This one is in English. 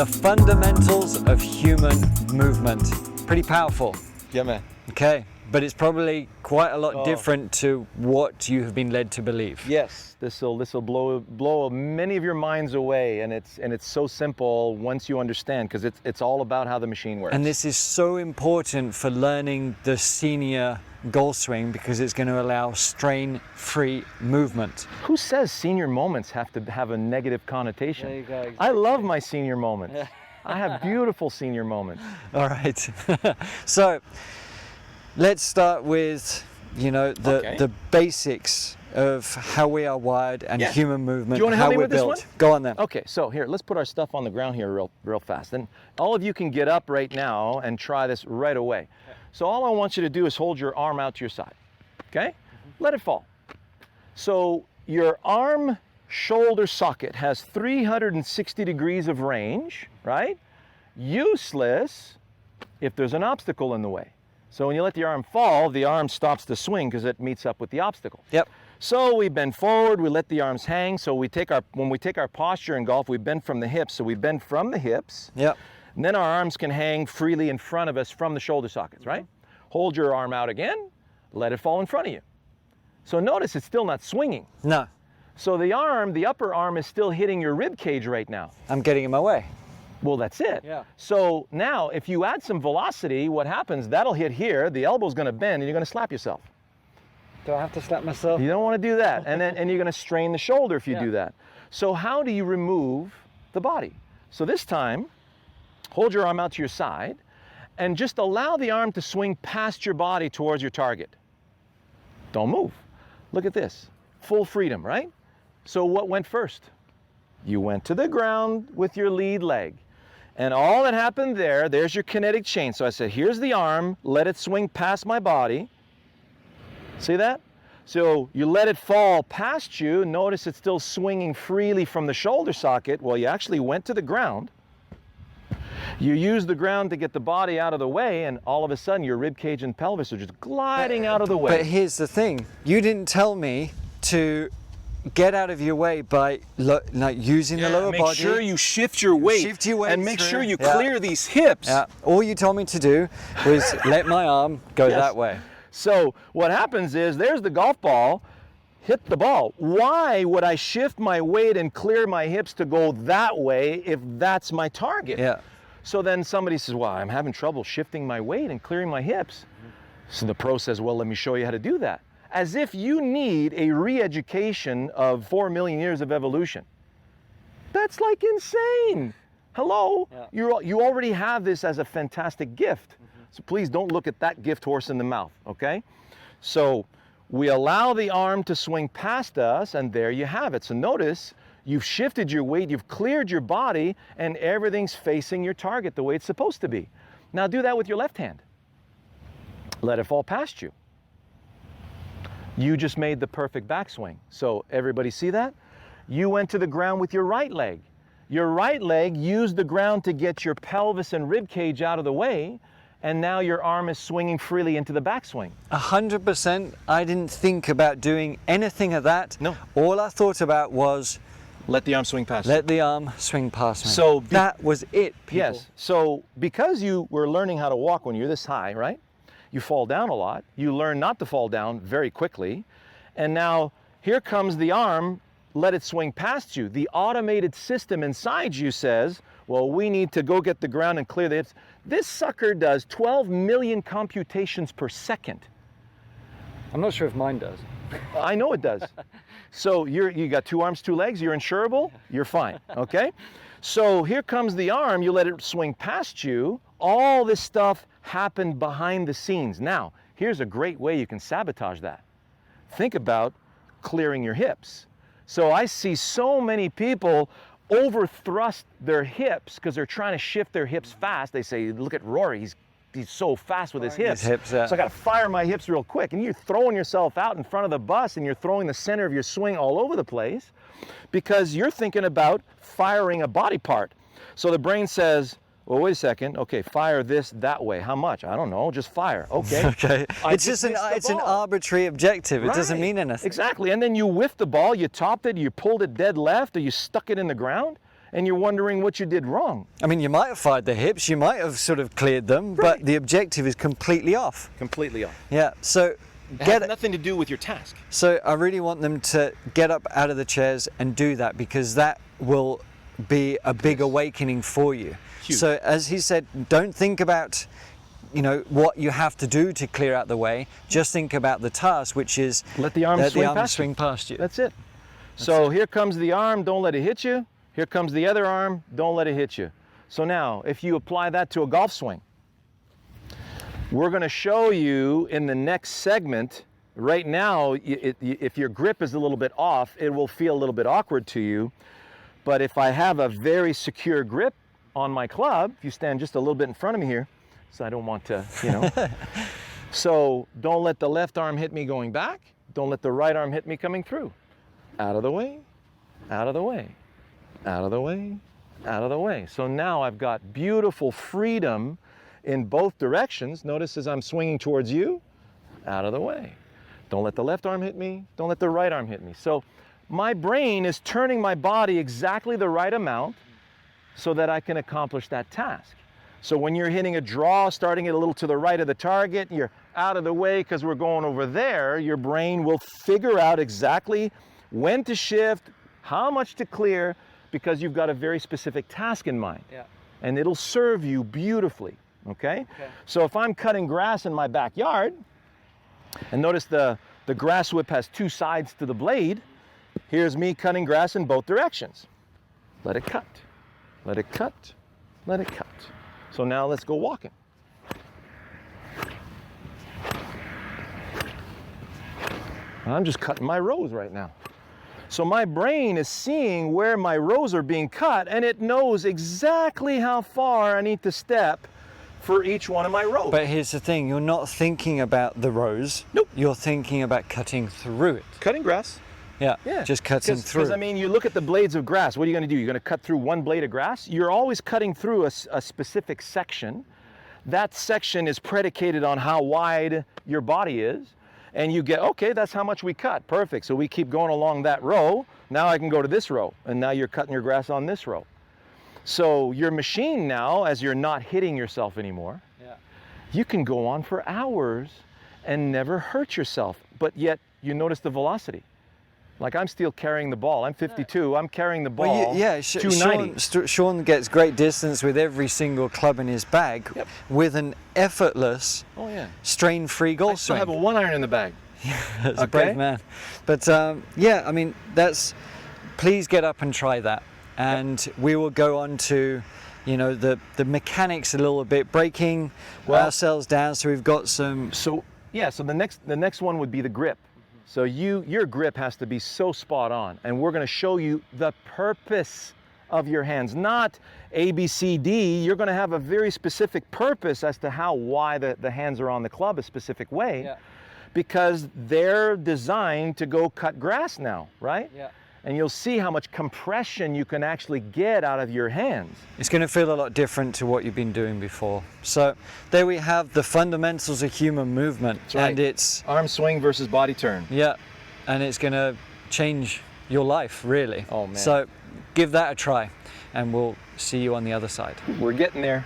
The fundamentals of human movement. Pretty powerful. Yeah, man. Okay, but it's probably quite a lot different to what you have been led to believe. Yes, this will blow many of your minds away, and it's so simple once you understand, because it's all about how the machine works. And this is so important for learning the senior goal swing, because it's going to allow strain-free movement. Who says senior moments have to have a negative connotation? There you go, exactly. I love my senior moments. I have beautiful senior moments. All right. So let's start with, the basics of how we are wired and human movement, Do you want to how help me we're with this built. one? Go on then. Okay, so here, let's put our stuff on the ground here real fast. And all of you can get up right now and try this right away. So all I want you to do is hold your arm out to your side, okay? Let it fall. So your arm shoulder socket has 360 degrees of range, right? Useless if there's an obstacle in the way. So when you let the arm fall, the arm stops the swing because it meets up with the obstacle. Yep. So we bend forward, we let the arms hang. So when we take our posture in golf, we bend from the hips. So we bend from the hips. Yep. And then our arms can hang freely in front of us from the shoulder sockets, right? Hold your arm out again, let it fall in front of you. So notice it's still not swinging. No. So the upper arm is still hitting your rib cage right now. I'm getting in my way. Well, that's it. Yeah. So now if you add some velocity, what happens, that'll hit here, the elbow's gonna bend and you're gonna slap yourself. Do I have to slap myself? You don't want to do that. And you're gonna strain the shoulder if you do that. So how do you remove the body? So this time, hold your arm out to your side and just allow the arm to swing past your body towards your target. Don't move. Look at this. Full freedom, right? So what went first? You went to the ground with your lead leg. And all that happened there's your kinetic chain. So I said, here's the arm, let it swing past my body. See that? So you let it fall past you. Notice it's still swinging freely from the shoulder socket. Well, you actually went to the ground. You use the ground to get the body out of the way, and all of a sudden your rib cage and pelvis are just gliding out of the way. But here's the thing. You didn't tell me to get out of your way by using the lower body. Make sure you shift your weight, and make sure you clear these hips. Yeah. All you told me to do was let my arm go that way. So what happens is, there's the golf ball, hit the ball. Why would I shift my weight and clear my hips to go that way if that's my target? Yeah. So then somebody says, well, I'm having trouble shifting my weight and clearing my hips. So the pro says, well, let me show you how to do that. As if you need a re-education of 4 million years of evolution. That's like insane. Hello? Yeah. You already have this as a fantastic gift. So please don't look at that gift horse in the mouth, okay? So we allow the arm to swing past us, and there you have it. So notice, you've shifted your weight, you've cleared your body, and everything's facing your target the way it's supposed to be. Now do that with your left hand. Let it fall past you. You just made the perfect backswing. So everybody see that? You went to the ground with your right leg. Your right leg used the ground to get your pelvis and rib cage out of the way, and now your arm is swinging freely into the backswing. 100%. I didn't think about doing anything of that. No. All I thought about was let the arm swing past. Let the arm swing past me. So that was it, people. Yes. So because you were learning how to walk when you're this high, right? You fall down a lot. You learn not to fall down very quickly. And now here comes the arm, let it swing past you. The automated system inside you says, well, we need to go get the ground and clear the hips. This sucker does 12 million computations per second. I'm not sure if mine does. I know it does. So you got 2 arms, 2 legs, you're insurable, you're fine, okay? So here comes the arm, you let it swing past you. All this stuff happened behind the scenes. Now, here's a great way you can sabotage that. Think about clearing your hips. So I see so many people overthrust their hips because they're trying to shift their hips fast. They say, look at Rory, he's so fast with his hips. So I got to fire my hips real quick. And you're throwing yourself out in front of the bus, and you're throwing the center of your swing all over the place because you're thinking about firing a body part. So the brain says, well, wait a second. Okay, fire this that way. How much? I don't know. Just fire. Okay. Okay. It's just an arbitrary objective. It doesn't mean anything. Exactly. And then you whiffed the ball, you topped it, you pulled it dead left, or you stuck it in the ground. and you're wondering what you did wrong. I mean, you might have fired the hips, you might have sort of cleared them, Right. but the objective is completely off. Completely off. Yeah, so It has nothing to do with your task. So I really want them to get up out of the chairs and do that, because that will be a big awakening for you. Huge. So as he said, don't think about, you know, what you have to do to clear out the way. Just think about the task, which is Let the arm swing past you. That's it. So here comes the arm, don't let it hit you. Here comes the other arm, don't let it hit you. So now, if you apply that to a golf swing, we're going to show you in the next segment. Right now, if your grip is a little bit off, it will feel a little bit awkward to you. But if I have a very secure grip on my club, if you stand just a little bit in front of me here, so I don't want to, you know. So don't let the left arm hit me going back. Don't let the right arm hit me coming through. Out of the way, out of the way, out of the way, out of the way. So now I've got beautiful freedom in both directions. Notice as I'm swinging towards you, out of the way. Don't let the left arm hit me. Don't let the right arm hit me. So my brain is turning my body exactly the right amount so that I can accomplish that task. So when you're hitting a draw, starting it a little to the right of the target, you're out of the way because we're going over there, your brain will figure out exactly when to shift, how much to clear, because you've got a very specific task in mind. Yeah. And it'll serve you beautifully, okay? So if I'm cutting grass in my backyard, and notice the grass whip has two sides to the blade, here's me cutting grass in both directions. Let it cut, let it cut, let it cut. So now let's go walking. I'm just cutting my rows right now. So my brain is seeing where my rows are being cut, and it knows exactly how far I need to step for each one of my rows. But here's the thing, you're not thinking about the rows. Nope. You're thinking about cutting through it. Cutting grass. Yeah, just cutting through. Because I mean, you look at the blades of grass, what are you going to do? You're going to cut through one blade of grass? You're always cutting through a specific section. That section is predicated on how wide your body is. And you get, okay, that's how much we cut. Perfect. So we keep going along that row. Now I can go to this row. And now you're cutting your grass on this row. So your machine now, as you're not hitting yourself anymore, you can go on for hours and never hurt yourself. But yet you notice the velocity. Like I'm still carrying the ball. I'm 52. I'm carrying the ball. Well, 290. Sean gets great distance with every single club in his bag with an effortless, strain-free golf swing. I have a 1-iron in the bag. That's a brave man. But yeah, I mean, please get up and try that. And we will go on to, you know, the mechanics a little bit, breaking ourselves down. So we've got some. So the next one would be the grip. So your grip has to be so spot on, and we're going to show you the purpose of your hands, not A, B, C, D. You're going to have a very specific purpose as to why the hands are on the club a specific way, because they're designed to go cut grass now, right? Yeah. And you'll see how much compression you can actually get out of your hands. It's going to feel a lot different to what you've been doing before. So there we have the fundamentals of human movement. That's right. And it's arm swing versus body turn. Yeah, and it's going to change your life, really. Oh man. So give that a try, and we'll see you on the other side. We're getting there.